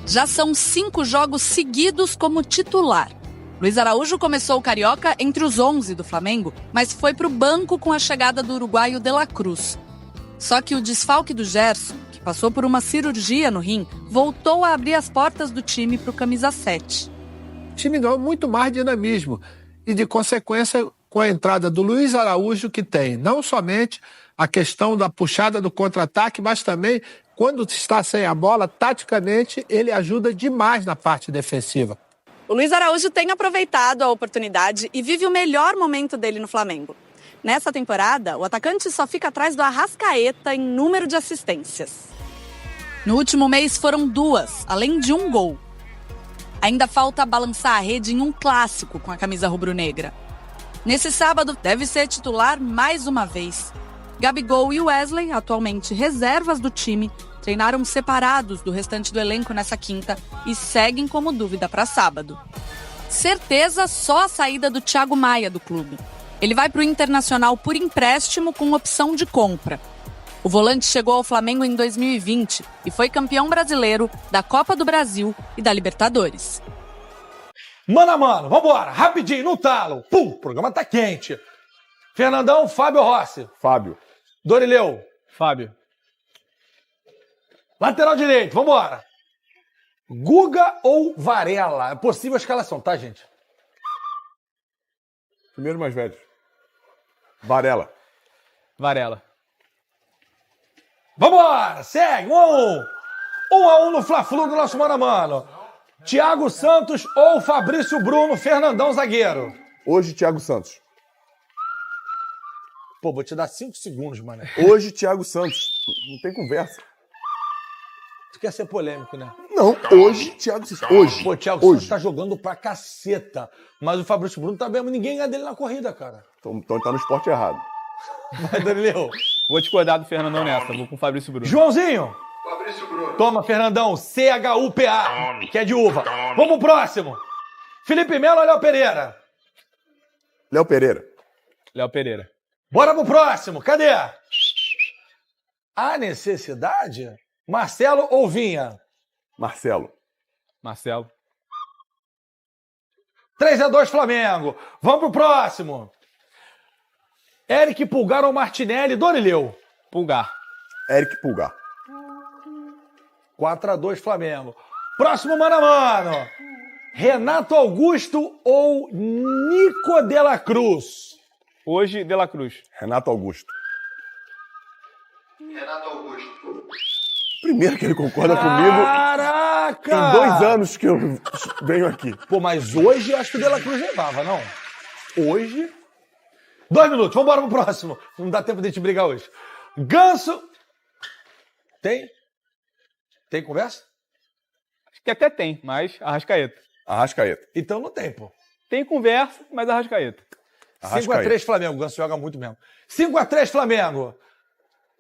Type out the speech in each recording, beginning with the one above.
Já são 5 jogos seguidos como titular. Luiz Araújo começou o Carioca entre os 11 do Flamengo, mas foi para o banco com a chegada do uruguaio De La Cruz. Só que o desfalque do Gerson, que passou por uma cirurgia no rim, voltou a abrir as portas do time para o camisa 7. O time ganhou muito mais dinamismo e, de consequência, com a entrada do Luiz Araújo, que tem não somente a questão da puxada do contra-ataque, mas também, quando está sem a bola, taticamente, ele ajuda demais na parte defensiva. O Luiz Araújo tem aproveitado a oportunidade e vive o melhor momento dele no Flamengo. Nessa temporada, o atacante só fica atrás do Arrascaeta em número de assistências. No último mês foram 2, além de 1 gol. Ainda falta balançar a rede em um clássico com a camisa rubro-negra. Nesse sábado, deve ser titular mais uma vez. Gabigol e Wesley, atualmente reservas do time, treinaram separados do restante do elenco nessa quinta e seguem como dúvida para sábado. Certeza só a saída do Thiago Maia do clube. Ele vai para o Internacional por empréstimo com opção de compra. O volante chegou ao Flamengo em 2020 e foi campeão brasileiro da Copa do Brasil e da Libertadores. Mano a mano, vambora, rapidinho, no talo. Pum, o programa tá quente. Fernandão, Fábio Rossi. Fábio. Dorileu. Fábio. Lateral direito, vambora. Guga ou Varela? É possível a escalação, tá, gente? Primeiro mais velho. Varela. Varela. Vambora, segue, 1 a 1. 1 a 1 no Fla-Flu do nosso mano a mano. Thiago Santos ou Fabrício Bruno, Fernandão zagueiro? Hoje, Thiago Santos. Pô, vou te dar 5 segundos, mano. Hoje, Thiago Santos. Não tem conversa. Tu quer ser polêmico, né? Não, hoje, Thiago Santos. Hoje. Pô, Thiago Santos tá jogando pra caceta. Mas o Fabrício Bruno tá bem, ninguém ganha dele na corrida, cara. Então ele tá no esporte errado. Vai, Danileu. Vou discordar do Fernandão nessa, vou com o Fabrício Bruno. Joãozinho. Fabrício Bruno. Toma, Fernandão. CHUPA, que é de uva. Vamos pro próximo. Felipe Melo ou Léo Pereira? Léo Pereira. Léo Pereira. Bora pro próximo. Cadê? A necessidade? Marcelo ou Vinha? Marcelo. Marcelo. 3 a 2 Flamengo. Vamos pro próximo. Eric Pulgar ou Martinelli? Dorileu. Pulgar. Eric Pulgar. 4 a 2 Flamengo. Próximo mano a mano. Renato Augusto ou Nico de la Cruz? Hoje, De La Cruz. Renato Augusto. Renato Augusto. Primeiro que ele concorda comigo. Caraca! Tem 2 anos que eu venho aqui. Pô, mas hoje eu acho que o De La Cruz levava, não? Hoje... 2 minutos, vambora pro próximo. Não dá tempo de a gente brigar hoje. Ganso... Tem? Tem conversa? Acho que até tem, mas Arrascaeta. Arrascaeta. Então não tem, pô. Tem conversa, mas Arrascaeta. 5 a 3 Flamengo. O Ganso joga muito mesmo. 5 a 3 Flamengo.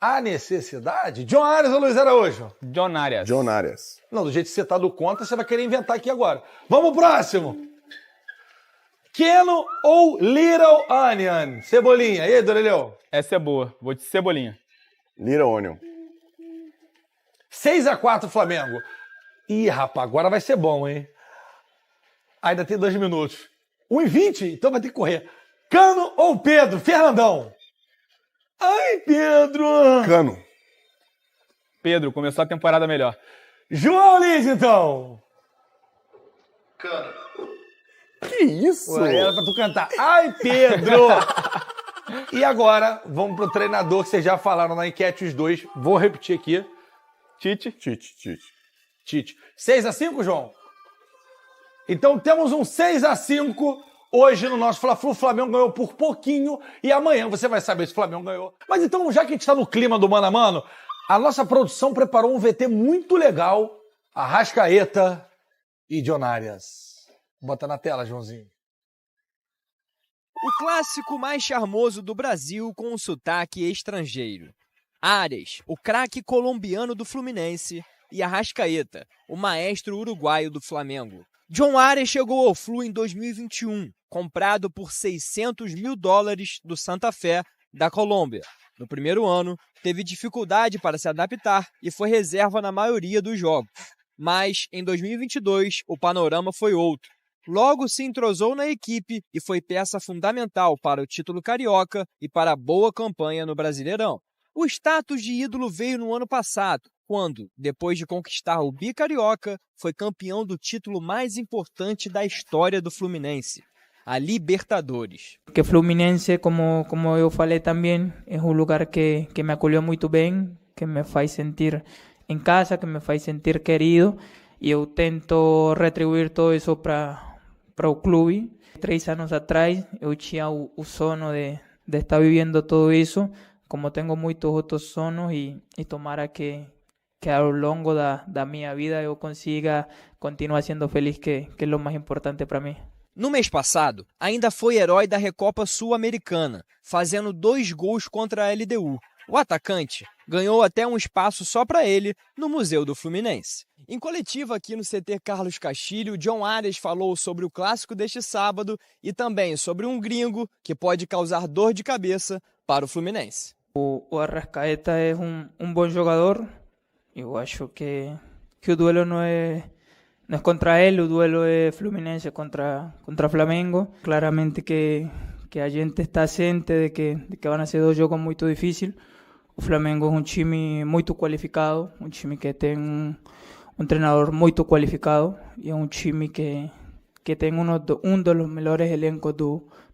A necessidade? John Arias ou Luiz Araújo? John Arias. John Arias. Não, do jeito que você tá do conta, você vai querer inventar aqui agora. Vamos pro próximo. Keno ou Little Onion? Cebolinha. E aí, Dorileu? Essa é boa. Vou de Cebolinha. Little Onion. 6 a 4 Flamengo. Ih, rapaz, agora vai ser bom, hein? Ainda tem 2 minutos. 1 e 20, então vai ter que correr. Cano ou Pedro? Fernandão. Ai, Pedro. Cano. Pedro, começou a temporada melhor. João Lins, então. Cano. Que isso? Ué, era pra tu cantar. Ai, Pedro. E agora, vamos pro treinador que vocês já falaram na enquete, os dois. Vou repetir aqui. Tite. Tite. 6 a 5, João? Então temos um 6 a 5 hoje no nosso Fla-Flu. O Flamengo ganhou por pouquinho e amanhã você vai saber se o Flamengo ganhou. Mas então, já que a gente está no clima do mano a mano, a nossa produção preparou um VT muito legal. Arrascaeta e John Arias. Bota na tela, Joãozinho. O clássico mais charmoso do Brasil com um sotaque estrangeiro. Arias, o craque colombiano do Fluminense, e Arrascaeta, o maestro uruguaio do Flamengo. John Arias chegou ao Flu em 2021, comprado por $600 mil do Santa Fé, da Colômbia. No primeiro ano, teve dificuldade para se adaptar e foi reserva na maioria dos jogos. Mas, em 2022, o panorama foi outro. Logo se entrosou na equipe e foi peça fundamental para o título carioca e para a boa campanha no Brasileirão. O status de ídolo veio no ano passado, quando, depois de conquistar o bicarioca, foi campeão do título mais importante da história do Fluminense, a Libertadores. Que Fluminense, como eu falei também, é um lugar que me acolheu muito bem, que me faz sentir em casa, que me faz sentir querido, e eu tento retribuir tudo isso para o clube. 3 anos atrás, eu tinha o sonho de estar vivendo tudo isso, como tenho muitos outros sonhos, e tomara que ao longo da minha vida eu consiga continuar sendo feliz, que é o mais importante para mim. No mês passado, ainda foi herói da Recopa Sul-Americana, fazendo 2 gols contra a LDU. O atacante ganhou até um espaço só para ele no Museu do Fluminense. Em coletiva aqui no CT Carlos Castilho, John Arias falou sobre o clássico deste sábado e também sobre um gringo que pode causar dor de cabeça para o Fluminense. O Arrascaeta é um bom jogador. Eu acho que o duelo não é contra ele, o duelo é Fluminense contra Flamengo. Claramente que a gente está ciente de que vão ser 2 jogos muito difíceis. O Flamengo é um time muito qualificado, um time que tem um treinador muito qualificado e é um time que tem um dos melhores elencos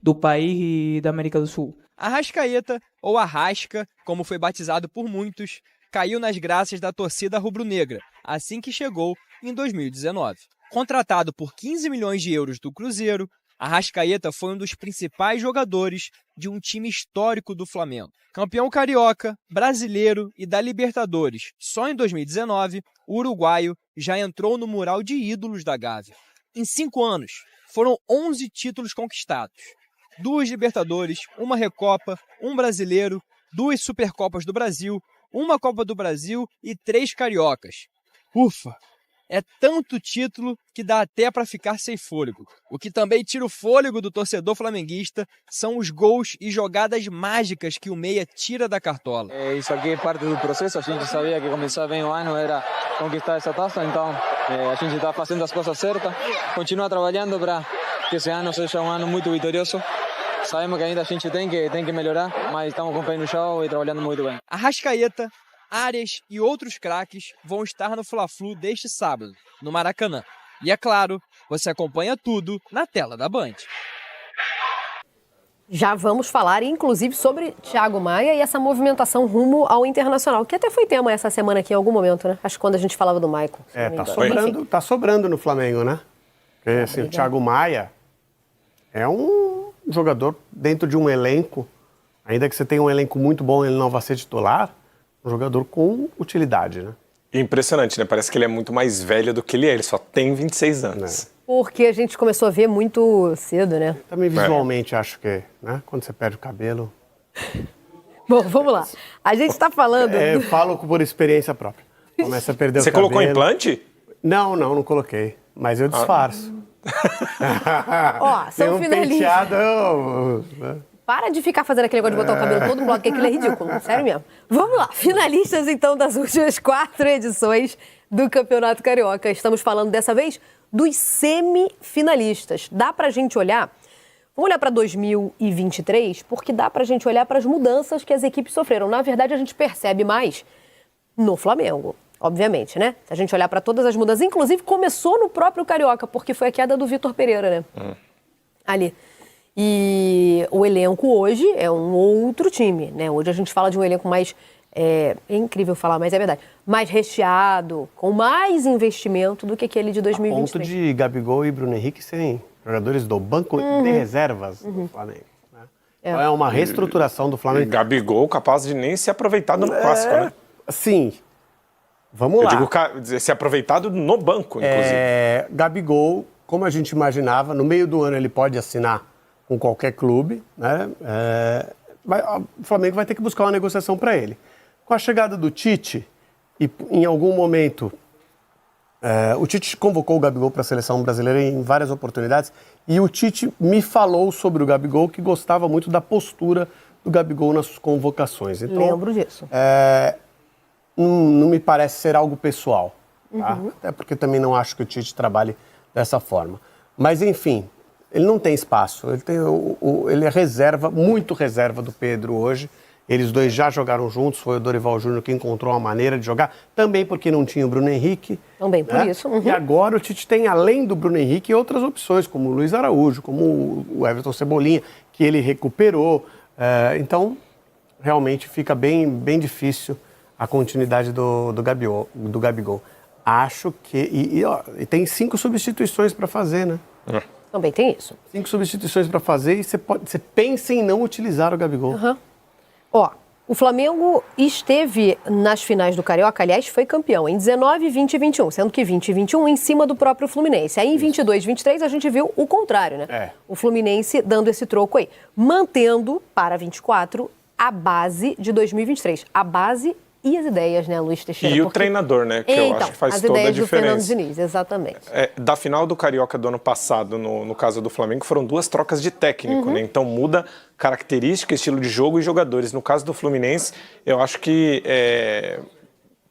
do país e da América do Sul. Arrascaeta, ou Arrasca, como foi batizado por muitos, caiu nas graças da torcida rubro-negra, assim que chegou em 2019. Contratado por 15 milhões de euros do Cruzeiro, Arrascaeta foi um dos principais jogadores de um time histórico do Flamengo. Campeão carioca, brasileiro e da Libertadores. Só em 2019, o uruguaio já entrou no mural de ídolos da Gávea. Em 5 anos, foram 11 títulos conquistados. 2 Libertadores, 1 Recopa, 1 Brasileiro, 2 Supercopas do Brasil, 1 Copa do Brasil e 3 Cariocas. Ufa! É tanto título que dá até para ficar sem fôlego. O que também tira o fôlego do torcedor flamenguista são os gols e jogadas mágicas que o meia tira da cartola. Isso aqui é parte do processo. A gente sabia que começar bem o ano era conquistar essa taça, então a gente está fazendo as coisas certas. Continua trabalhando para que esse ano seja um ano muito vitorioso. Sabemos que ainda a gente tem que melhorar, mas estamos com o pé no chão e trabalhando muito bem. Arrascaeta, Arias e outros craques vão estar no Fla-Flu deste sábado, no Maracanã. E é claro, você acompanha tudo na tela da Band. Já vamos falar, inclusive, sobre Thiago Maia e essa movimentação rumo ao Internacional, que até foi tema essa semana aqui em algum momento, né? Acho que quando a gente falava do Maicon. Tá sobrando no Flamengo, né? Porque, assim, o Thiago Maia é um jogador dentro de um elenco, ainda que você tenha um elenco muito bom, ele não vai ser titular, um jogador com utilidade, né? Impressionante, né? Parece que ele é muito mais velho do que ele é. Ele só tem 26 anos. Porque a gente começou a ver muito cedo, né? Também visualmente, acho que, né? Quando você perde o cabelo... Bom, vamos lá. A gente está falando... Eu falo por experiência própria. Começa a perder o cabelo. Você colocou implante? Não coloquei. Mas eu disfarço. Ó, são finalistas. Para de ficar fazendo aquele negócio de botar o cabelo todo no lado, que aquilo é ridículo. Sério mesmo. Vamos lá. Finalistas, então, das últimas 4 edições do Campeonato Carioca. Estamos falando, dessa vez, dos semifinalistas. Dá pra gente olhar... Vamos olhar para 2023, porque dá pra gente olhar para as mudanças que as equipes sofreram. Na verdade, a gente percebe mais no Flamengo, obviamente, né? Se a gente olhar para todas as mudanças, inclusive começou no próprio Carioca, porque foi a queda do Vitor Pereira, né? Ali. E o elenco hoje é um outro time, né? Hoje a gente fala de um elenco mais... É incrível falar, mas é verdade. Mais recheado, com mais investimento do que aquele de 2023. A ponto de Gabigol e Bruno Henrique serem jogadores do banco de reservas do Flamengo. Né? Então é uma reestruturação do Flamengo. E Gabigol capaz de nem ser aproveitado no clássico, né? Sim. Vamos lá. Eu digo ser aproveitado no banco, inclusive. Gabigol, como a gente imaginava, no meio do ano ele pode assinar com qualquer clube, né? O Flamengo vai ter que buscar uma negociação para ele. Com a chegada do Tite, e em algum momento, o Tite convocou o Gabigol para a seleção brasileira em várias oportunidades, e o Tite me falou sobre o Gabigol, que gostava muito da postura do Gabigol nas convocações. Então, lembro disso. Não me parece ser algo pessoal. Tá? Até porque também não acho que o Tite trabalhe dessa forma. Mas, enfim, ele não tem espaço. Ele é reserva, muito reserva do Pedro hoje. Eles dois já jogaram juntos, foi o Dorival Júnior que encontrou uma maneira de jogar, também porque não tinha o Bruno Henrique. Também por isso. E agora o Tite tem, além do Bruno Henrique, outras opções, como o Luiz Araújo, como o Everton Cebolinha, que ele recuperou. Então, realmente fica bem difícil a continuidade do Gabigol. Acho que... E tem 5 substituições para fazer, né? Também tem isso. 5 substituições para fazer e você pensa em não utilizar o Gabigol. Ó, o Flamengo esteve nas finais do Carioca, aliás, foi campeão em 19, 20 e 21, sendo que 20 e 21 em cima do próprio Fluminense. Aí em 22 e 23 a gente viu o contrário, né? O Fluminense dando esse troco aí, mantendo para 24 a base de 2023. A base e as ideias, né, Luiz Teixeira? E o treinador, né? Que eu acho que faz toda a diferença. As ideias do Fernando Diniz, exatamente. Da final do Carioca do ano passado, no caso do Flamengo, foram 2 trocas de técnico, né? Então muda característica, estilo de jogo e jogadores. No caso do Fluminense, eu acho que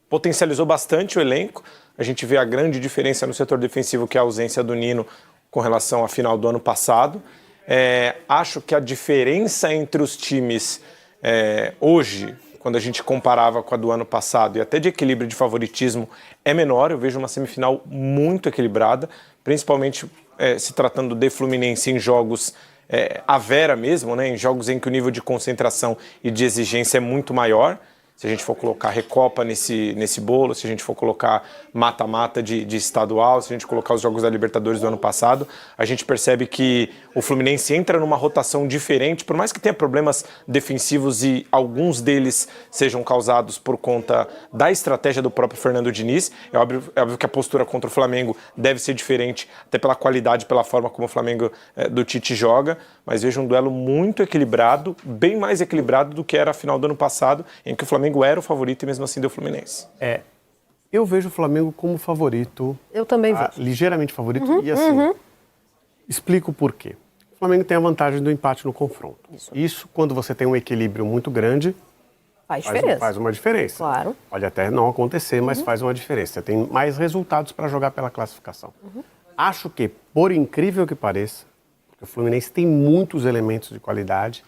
potencializou bastante o elenco. A gente vê a grande diferença no setor defensivo, que é a ausência do Nino com relação à final do ano passado. Acho que a diferença entre os times hoje, quando a gente comparava com a do ano passado, e até de equilíbrio de favoritismo, é menor. Eu vejo uma semifinal muito equilibrada, principalmente se tratando de Fluminense em jogos à vera mesmo, né? Em jogos em que o nível de concentração e de exigência é muito maior. Se a gente for colocar Recopa nesse bolo, se a gente for colocar mata-mata de estadual, se a gente colocar os jogos da Libertadores do ano passado, a gente percebe que o Fluminense entra numa rotação diferente, por mais que tenha problemas defensivos e alguns deles sejam causados por conta da estratégia do próprio Fernando Diniz. É óbvio que a postura contra o Flamengo deve ser diferente, até pela qualidade, pela forma como o Flamengo do Tite joga, mas vejo um duelo muito equilibrado, bem mais equilibrado do que era a final do ano passado, em que o Flamengo era o favorito e mesmo assim deu Fluminense. Eu vejo o Flamengo como favorito. Eu também vejo. Ligeiramente favorito. E assim, explico o porquê. O Flamengo tem a vantagem do empate no confronto. Isso quando você tem um equilíbrio muito grande, faz diferença. Faz uma diferença. Claro. Pode até não acontecer, mas faz uma diferença. Você tem mais resultados para jogar pela classificação. Acho que, por incrível que pareça, porque o Fluminense tem muitos elementos de qualidade,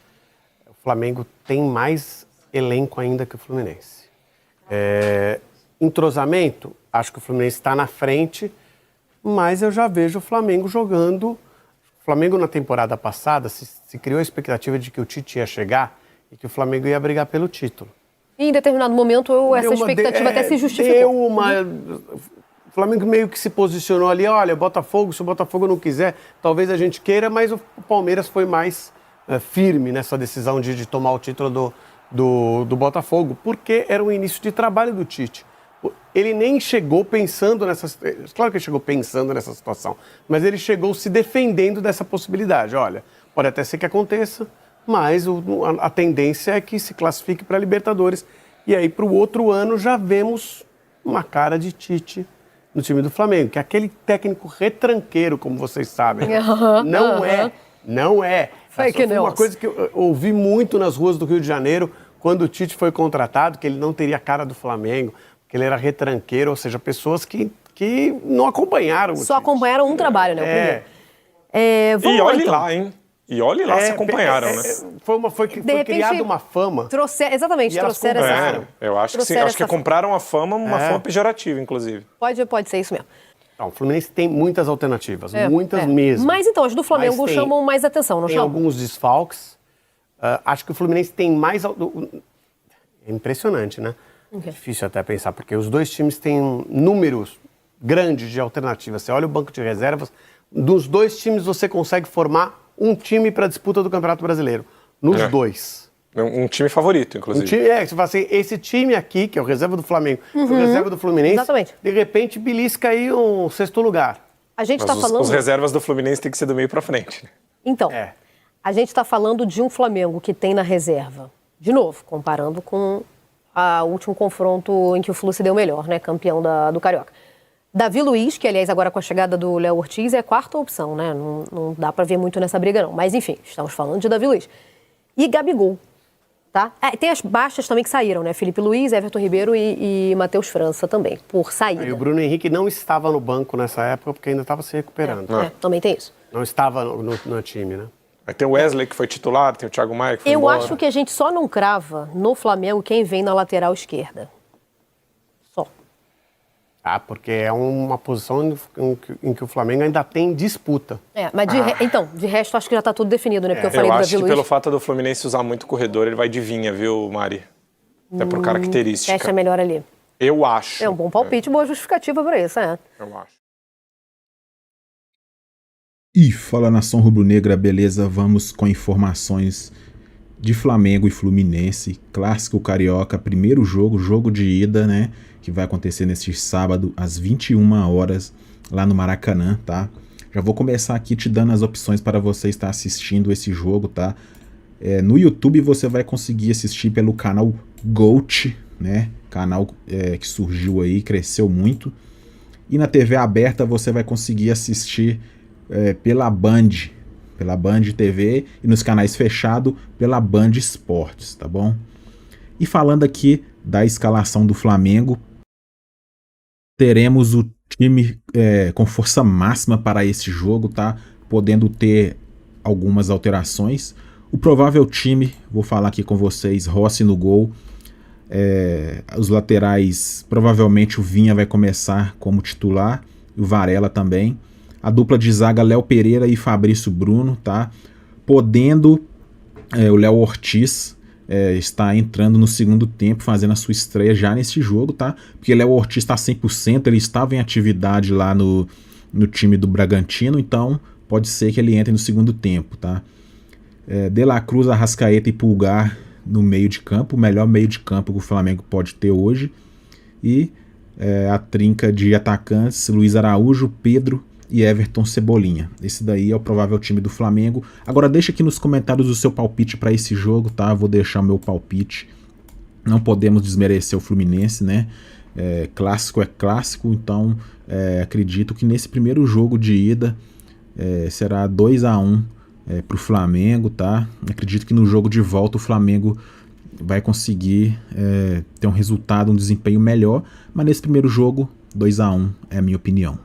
o Flamengo tem mais elenco ainda que o Fluminense. Entrosamento, acho que o Fluminense está na frente, mas eu já vejo o Flamengo jogando. O Flamengo na temporada passada se criou a expectativa de que o Tite ia chegar e que o Flamengo ia brigar pelo título. E em determinado momento essa expectativa até se justificou. O Flamengo meio que se posicionou ali, olha, Botafogo, se o Botafogo não quiser, talvez a gente queira, mas o Palmeiras foi mais firme nessa decisão de tomar o título do Botafogo, porque era o início de trabalho do Tite. Ele nem chegou pensando claro que ele chegou pensando nessa situação, mas ele chegou se defendendo dessa possibilidade. Olha, pode até ser que aconteça, mas a tendência é que se classifique para a Libertadores. E aí, para o outro ano, já vemos uma cara de Tite no time do Flamengo, que é aquele técnico retranqueiro, como vocês sabem. Não é. Foi uma coisa que eu ouvi muito nas ruas do Rio de Janeiro, quando o Tite foi contratado, que ele não teria a cara do Flamengo, que ele era retranqueiro, ou seja, pessoas que não acompanharam. Só acompanharam um trabalho, né? E olhe lá, hein? E olhe lá se acompanharam, né? Foi criada uma fama. Exatamente, trouxeram essa. Eu acho que sim. Acho que compraram a fama, uma fama pejorativa, inclusive. Pode ser isso mesmo. Não, o Fluminense tem muitas alternativas, muitas mesmo. Mas então, as do Flamengo chamam mais atenção, não chamam? Tem alguns desfalques. Acho que o Fluminense tem mais... É impressionante, né? É difícil até pensar, porque os dois times têm números grandes de alternativas. Você olha o banco de reservas, dos dois times você consegue formar um time para a disputa do Campeonato Brasileiro. Nos dois. Um time favorito, inclusive. Você fala assim, esse time aqui, que é o reserva do Flamengo, o reserva do Fluminense, exatamente, de repente belisca aí um 6º lugar. A gente está falando... Os reservas do Fluminense tem que ser do meio para frente. Então, a gente está falando de um Flamengo que tem na reserva, de novo, comparando com o último confronto em que o Flu se deu melhor, né? Campeão do Carioca. Davi Luiz, que aliás agora com a chegada do Léo Ortiz é a 4ª opção, né? Não dá para ver muito nessa briga não. Mas enfim, estamos falando de Davi Luiz. E Gabigol. Tá? Tem as baixas também que saíram, né? Felipe Luiz, Everton Ribeiro e Matheus França também, por saída. E o Bruno Henrique não estava no banco nessa época porque ainda estava se recuperando. Também tem isso. Não estava no time, né? Aí tem o Wesley, que foi titular, tem o Thiago Maia, que foi Eu embora. acho que a gente só não crava no Flamengo quem vem na lateral esquerda. Só. Porque é uma posição em que o Flamengo ainda tem disputa. Mas de resto, acho que já está tudo definido, né? Porque eu falei do acho Davi que Luiz. pelo fato do Fluminense usar muito corredor, ele vai de Vinha, viu, Mari? Até por característica. Fecha melhor ali. Eu acho. É um bom palpite, boa justificativa para isso, Eu acho. E fala, nação rubro-negra, beleza? Vamos com informações de Flamengo e Fluminense, clássico carioca, primeiro jogo de ida, né? Que vai acontecer neste sábado às 21 horas lá no Maracanã, tá? Já vou começar aqui te dando as opções para você estar assistindo esse jogo, tá? No YouTube você vai conseguir assistir pelo canal GOAT, né? Canal que surgiu aí, cresceu muito. E na TV aberta você vai conseguir assistir pela Band TV e nos canais fechados pela Band Esportes, tá bom? E falando aqui da escalação do Flamengo, teremos o time com força máxima para esse jogo, tá? Podendo ter algumas alterações. O provável time, vou falar aqui com vocês: Rossi no gol. Os laterais, provavelmente o Vinha vai começar como titular, e o Varela também. A dupla de zaga, Léo Pereira e Fabrício Bruno, tá? Podendo o Léo Ortiz está entrando no segundo tempo, fazendo a sua estreia já nesse jogo, tá? Porque Léo Ortiz está 100%, ele estava em atividade lá no time do Bragantino, então pode ser que ele entre no segundo tempo, tá? De La Cruz, Arrascaeta e Pulgar no meio de campo, o melhor meio de campo que o Flamengo pode ter hoje. E a trinca de atacantes, Luiz Araújo, Pedro e Everton Cebolinha. Esse daí é o provável time do Flamengo. Agora deixa aqui nos comentários o seu palpite para esse jogo, tá? Vou deixar o meu palpite. Não podemos desmerecer o Fluminense, né? Clássico é clássico, então acredito que nesse primeiro jogo de ida será 2-1 para o Flamengo, tá? Acredito que no jogo de volta o Flamengo vai conseguir ter um resultado, um desempenho melhor, mas nesse primeiro jogo 2-1 é a minha opinião.